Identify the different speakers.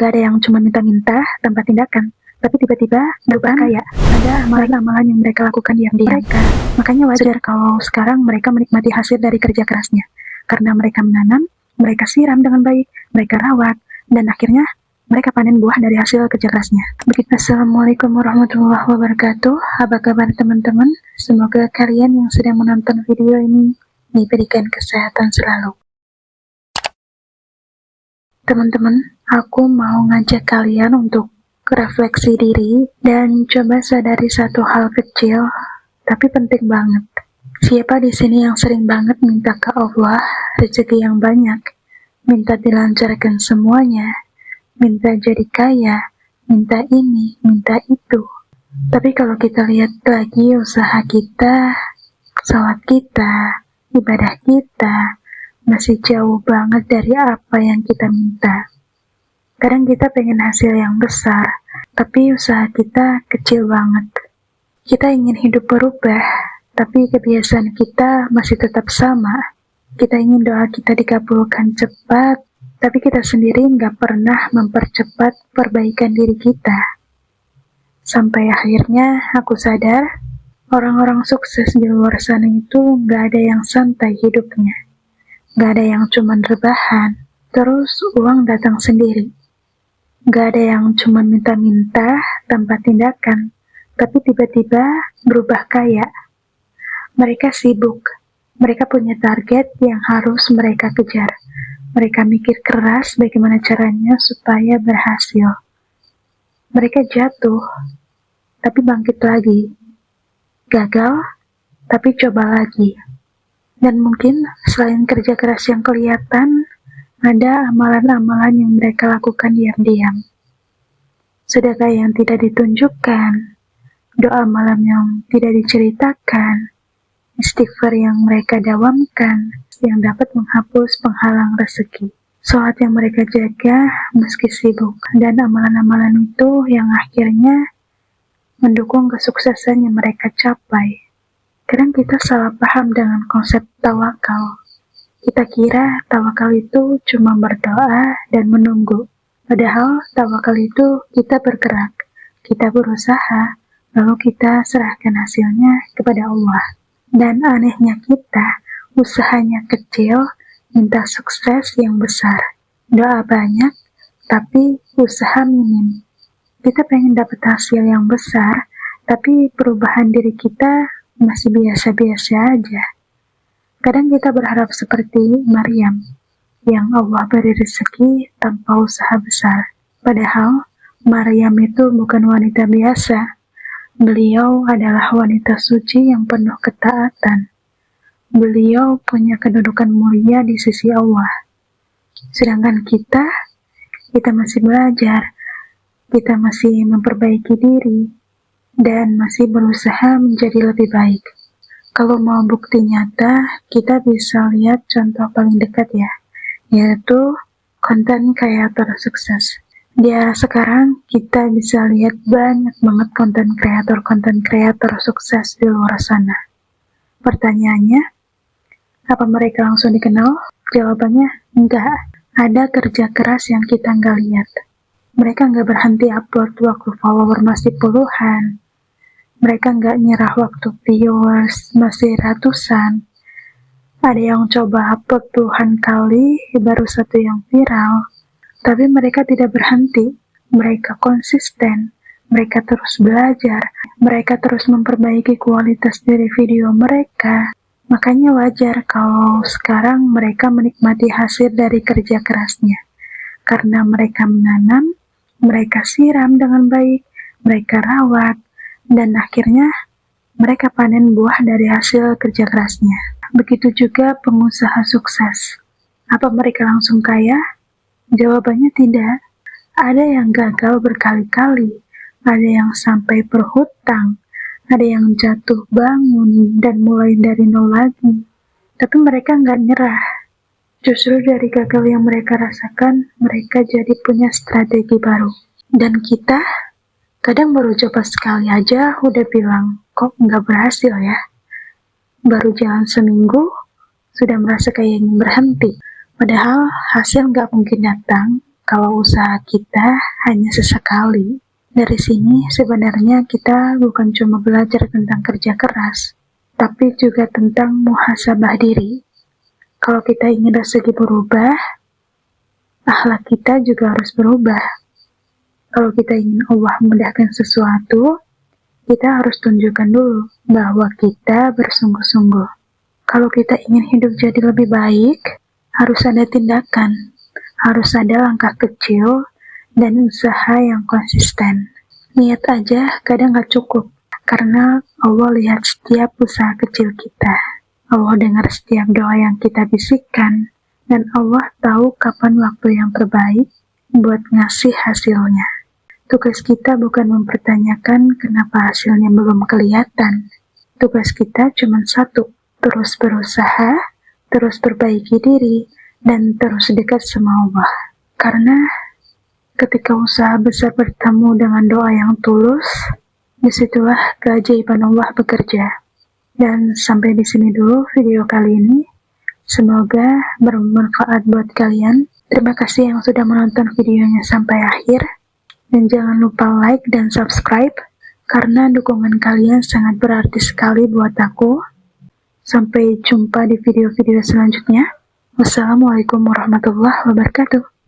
Speaker 1: Gak ada yang cuma minta-minta tanpa tindakan, tapi tiba-tiba berubah kaya. Ada amalan-amalan yang mereka lakukan diam-diam. Makanya wajar kalau sekarang mereka menikmati hasil dari kerja kerasnya. Karena mereka menanam, mereka siram dengan baik, mereka rawat, dan akhirnya mereka panen buah dari hasil kerja kerasnya. Begitu. Assalamualaikum warahmatullahi wabarakatuh. Apa kabar teman-teman? Semoga kalian yang sedang menonton video ini diberikan kesehatan selalu. Teman-teman, aku mau ngajak kalian untuk refleksi diri dan coba sadari satu hal kecil, tapi penting banget. Siapa di sini yang sering banget minta ke Allah rezeki yang banyak, minta dilancarkan semuanya, minta jadi kaya, minta ini, minta itu. Tapi kalau kita lihat lagi usaha kita, salat kita, ibadah kita, masih jauh banget dari apa yang kita minta. Kadang kita pengen hasil yang besar, tapi usaha kita kecil banget. Kita ingin hidup berubah, tapi kebiasaan kita masih tetap sama. Kita ingin doa kita dikabulkan cepat, tapi kita sendiri nggak pernah mempercepat perbaikan diri kita. Sampai akhirnya aku sadar, orang-orang sukses di luar sana itu nggak ada yang santai hidupnya. Gak ada yang cuman rebahan, terus uang datang sendiri. Gak ada yang cuman minta-minta tanpa tindakan, tapi tiba-tiba berubah kaya. Mereka sibuk, mereka punya target yang harus mereka kejar. Mereka mikir keras bagaimana caranya supaya berhasil. Mereka jatuh, tapi bangkit lagi. Gagal, tapi coba lagi. Dan mungkin selain kerja keras yang kelihatan, ada amalan-amalan yang mereka lakukan diam-diam. Sedekah yang tidak ditunjukkan, doa malam yang tidak diceritakan, istighfar yang mereka dawamkan, yang dapat menghapus penghalang rezeki. Sholat yang mereka jaga meski sibuk, dan amalan-amalan itu yang akhirnya mendukung kesuksesan yang mereka capai. Kadang kita salah paham dengan konsep tawakal. Kita kira tawakal itu cuma berdoa dan menunggu. Padahal tawakal itu kita bergerak, kita berusaha, lalu kita serahkan hasilnya kepada Allah. Dan anehnya kita, usahanya kecil, minta sukses yang besar. Doa banyak, tapi usaha minim. Kita pengen dapat hasil yang besar, tapi perubahan diri kita masih biasa-biasa aja. Kadang kita berharap seperti Maryam, yang Allah beri rezeki tanpa usaha besar. Padahal, Maryam itu bukan wanita biasa. Beliau adalah wanita suci yang penuh ketaatan. Beliau punya kedudukan mulia di sisi Allah. Sedangkan kita masih belajar, kita masih memperbaiki diri, dan masih berusaha menjadi lebih baik. Kalau mau bukti nyata, kita bisa lihat contoh paling dekat ya, yaitu konten kreator sukses. Di era sekarang, kita bisa lihat banyak banget konten kreator sukses di luar sana. Pertanyaannya, apa mereka langsung dikenal? Jawabannya, enggak. Ada kerja keras yang kita nggak lihat. Mereka nggak berhenti upload waktu follower masih puluhan. Mereka nggak nyerah waktu viewers masih ratusan. Ada yang coba upload puluhan kali, baru satu yang viral. Tapi mereka tidak berhenti. Mereka konsisten. Mereka terus belajar. Mereka terus memperbaiki kualitas dari video mereka. Makanya wajar kalau sekarang mereka menikmati hasil dari kerja kerasnya. Karena mereka menanam, mereka siram dengan baik, mereka rawat, dan akhirnya mereka panen buah dari hasil kerja kerasnya. Begitu juga pengusaha sukses. Apa mereka langsung kaya? Jawabannya tidak. Ada yang gagal berkali-kali, ada yang sampai berhutang, ada yang jatuh bangun dan mulai dari nol lagi. Tapi mereka nggak nyerah. Justru dari gagal yang mereka rasakan, mereka jadi punya strategi baru. Dan kita kadang baru coba sekali aja udah bilang, kok nggak berhasil ya? Baru jalan seminggu, sudah merasa kayak ingin berhenti. Padahal hasil nggak mungkin datang kalau usaha kita hanya sesekali. Dari sini sebenarnya kita bukan cuma belajar tentang kerja keras, tapi juga tentang muhasabah diri. Kalau kita ingin rezeki berubah, akhlak kita juga harus berubah. Kalau kita ingin Allah memudahkan sesuatu, kita harus tunjukkan dulu bahwa kita bersungguh-sungguh. Kalau kita ingin hidup jadi lebih baik, harus ada tindakan, harus ada langkah kecil, dan usaha yang konsisten. Niat aja kadang gak cukup, karena Allah lihat setiap usaha kecil kita. Allah dengar setiap doa yang kita bisikkan, dan Allah tahu kapan waktu yang terbaik buat ngasih hasilnya. Tugas kita bukan mempertanyakan kenapa hasilnya belum kelihatan. Tugas kita cuma satu, terus berusaha, terus perbaiki diri, dan terus dekat sama Allah. Karena ketika usaha besar bertemu dengan doa yang tulus, disitulah keajaiban Allah bekerja. Dan sampai di sini dulu video kali ini. Semoga bermanfaat buat kalian. Terima kasih yang sudah menonton videonya sampai akhir. Dan jangan lupa like dan subscribe, karena dukungan kalian sangat berarti sekali buat aku. Sampai jumpa di video-video selanjutnya. Wassalamualaikum warahmatullahi wabarakatuh.